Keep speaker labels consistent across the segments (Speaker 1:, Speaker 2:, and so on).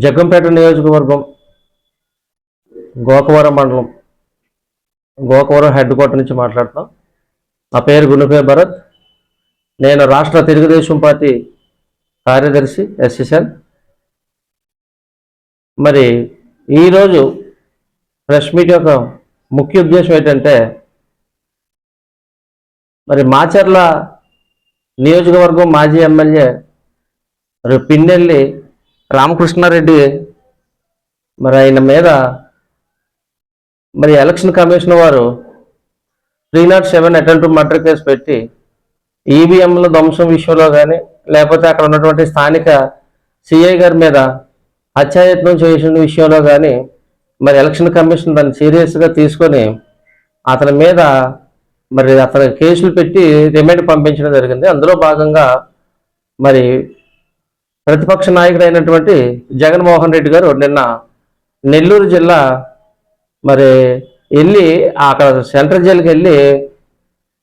Speaker 1: జగ్గంపేట నియోజకవర్గం గోకవరం మండలం Gokavaram head quarter నుంచి మాట్లాడుతాం. నా పేరు గుండెపే భరత్. నేను రాష్ట్ర తెలుగుదేశం పార్టీ కార్యదర్శి ఎస్ఎస్ఎల్. మరి ఈరోజు ప్రెస్ మీట్ యొక్క ముఖ్య ఉద్దేశం ఏంటంటే, మరి మాచర్ల నియోజకవర్గం మాజీ ఎమ్మెల్యే పిన్నెల్లి రామకృష్ణారెడ్డి మరి ఆయన మీద మరి ఎలక్షన్ కమిషన్ వారు 307 అటెంప్ట్ మర్డర్ కేసు పెట్టి ఈవీఎంల ధ్వంసం విషయంలో కానీ, లేకపోతే అక్కడ ఉన్నటువంటి స్థానిక సిఐ గారి మీద హత్యాయత్నం చేసిన విషయంలో కానీ మరి ఎలక్షన్ కమిషన్ దాన్ని సీరియస్గా తీసుకొని అతని మీద మరి అతని కేసులు పెట్టి రిమాండ్ పంపించడం జరిగింది. అందులో భాగంగా మరి ప్రతిపక్ష నాయకుడు అయినటువంటి జగన్మోహన్ రెడ్డి గారు నిన్న నెల్లూరు జిల్లా మరి వెళ్ళి అక్కడ సెంట్రల్ జైలుకి వెళ్ళి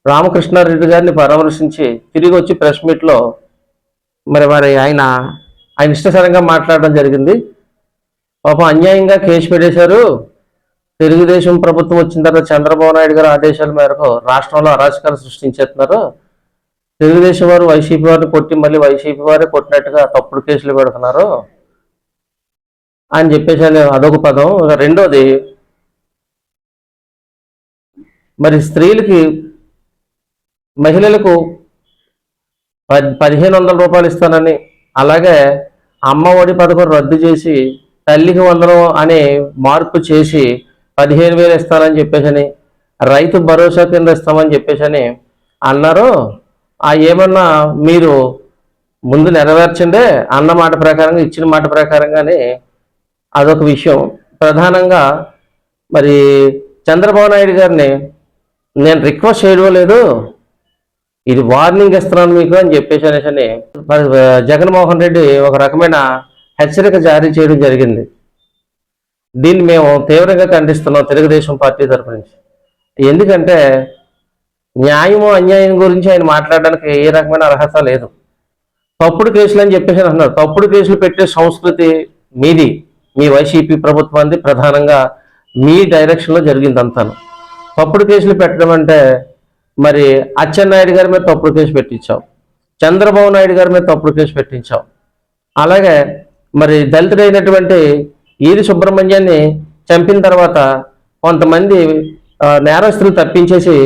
Speaker 1: రామకృష్ణారెడ్డి గారిని పరామర్శించి తిరిగి వచ్చి ప్రెస్ మీట్లో మరి ఆయన ఇష్టసరంగా మాట్లాడడం జరిగింది. పాపం అన్యాయంగా కేసు పెట్టేశారు. తెలుగుదేశం ప్రభుత్వం వచ్చిన తర్వాత చంద్రబాబు నాయుడు గారు ఆదేశాల మేరకు రాష్ట్రంలో అరాచకాలు సృష్టించేస్తున్నారు. తెలుగుదేశం వారు వైసీపీ వారిని కొట్టి మళ్ళీ వైసీపీ వారే కొట్టినట్టుగా తప్పుడు కేసులు పెడుతున్నారు అని చెప్పేసి అదొక పదం. రెండోది, మరి స్త్రీలకి మహిళలకు 1500 రూపాయలు ఇస్తానని, అలాగే అమ్మ ఒడి పథకం రద్దు చేసి తల్లికి వందనం అనే మార్పు చేసి 15,000 ఇస్తానని చెప్పేసి, రైతు భరోసా కింద ఇస్తామని చెప్పేసి అన్నారు. ఏమన్నా మీరు ముందు నెరవేర్చండి అన్న మాట ప్రకారంగా, ఇచ్చిన మాట ప్రకారంగానే అదొక విషయం. ప్రధానంగా మరి చంద్రబాబు నాయుడు గారిని నేను రిక్వెస్ట్ చేయడం లేదు, ఇది వార్నింగ్ ఇస్తున్నాను మీకు అని చెప్పేసి అనేసి జగన్మోహన్ రెడ్డి ఒక రకమైన హెచ్చరిక జారీ చేయడం జరిగింది. దీన్ని మేము తీవ్రంగా ఖండిస్తున్నాం తెలుగుదేశం పార్టీ తరఫు నుంచి. ఎందుకంటే న్యాయము అన్యాయం గురించి ఆయన మాట్లాడడానికి ఏ రకమైన అర్హత లేదు. తప్పుడు కేసులు అని చెప్పేసి అంటున్నారు. తప్పుడు కేసులు పెట్టే సంస్కృతి మీది, మీ వైసీపీ ప్రభుత్వాన్ని, ప్రధానంగా మీ డైరెక్షన్లో జరిగింది అంతాను. తప్పుడు కేసులు పెట్టడం అంటే మరి అచ్చెన్నాయుడు గారి మీద తప్పుడు కేసు పెట్టించావు, చంద్రబాబు నాయుడు గారి మీద తప్పుడు కేసు పెట్టించావు, అలాగే మరి దళితుడైనటువంటి ఈది సుబ్రహ్మణ్యాన్ని చంపిన తర్వాత కొంతమంది నేరస్తులు తప్పించేసి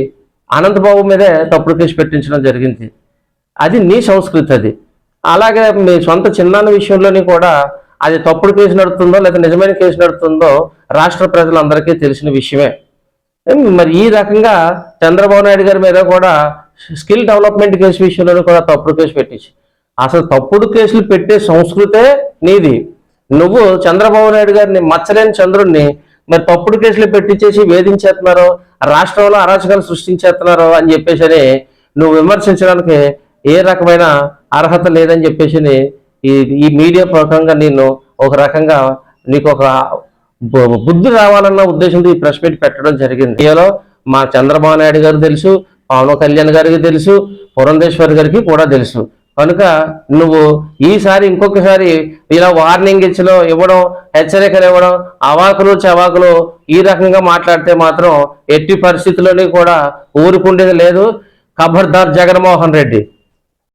Speaker 1: అనంతబాబు మీదే తప్పుడు కేసు పెట్టించడం జరిగింది. అది నీ సంస్కృతి. అది అలాగే మీ సొంత చిన్నాన్న విషయంలోని కూడా అది తప్పుడు కేసు నడుతుందో లేదా నిజమైన కేసు నడుతుందో రాష్ట్ర ప్రజలందరికీ తెలిసిన విషయమే. మరి ఈ రకంగా చంద్రబాబు నాయుడు గారి మీద కూడా స్కిల్ డెవలప్మెంట్ కేసు విషయంలోనూ కూడా తప్పుడు కేసు పెట్టించి, అసలు తప్పుడు కేసులు పెట్టే సంస్కృతే నీది. నువ్వు చంద్రబాబు నాయుడు గారిని, మచ్చలేని చంద్రుడిని మరి తప్పుడు కేసులు పెట్టించేసి వేధించేస్తున్నారు, రాష్ట్రంలో అరాచకాలు సృష్టించేస్తున్నారు అని చెప్పేసి నువ్వు విమర్శించడానికి ఏ రకమైన అర్హత లేదని చెప్పేసి ఈ మీడియా ప్రకారంగా నేను ఒక రకంగా నీకు ఒక బుద్ధి రావాలన్న ఉద్దేశంతో ఈ ప్రెస్ మీట్ పెట్టడం జరిగింది. ఇందులో మా చంద్రబాబు నాయుడు గారు తెలుసు, పవన్ కళ్యాణ్ గారికి తెలుసు, పురంధేశ్వరి గారికి కూడా తెలుసు. కనుక నువ్వు ఈసారి ఇంకొకసారి ఇలా వార్నింగ్ ఇవ్వడం, హెచ్చరికలు ఇవ్వడం, అవాకులు చవాకులు ఈ రకంగా మాట్లాడితే మాత్రం ఎట్టి పరిస్థితుల్లోని కూడా ఊరుకుండేది లేదు. ఖబర్దార్ జగన్మోహన్ రెడ్డి.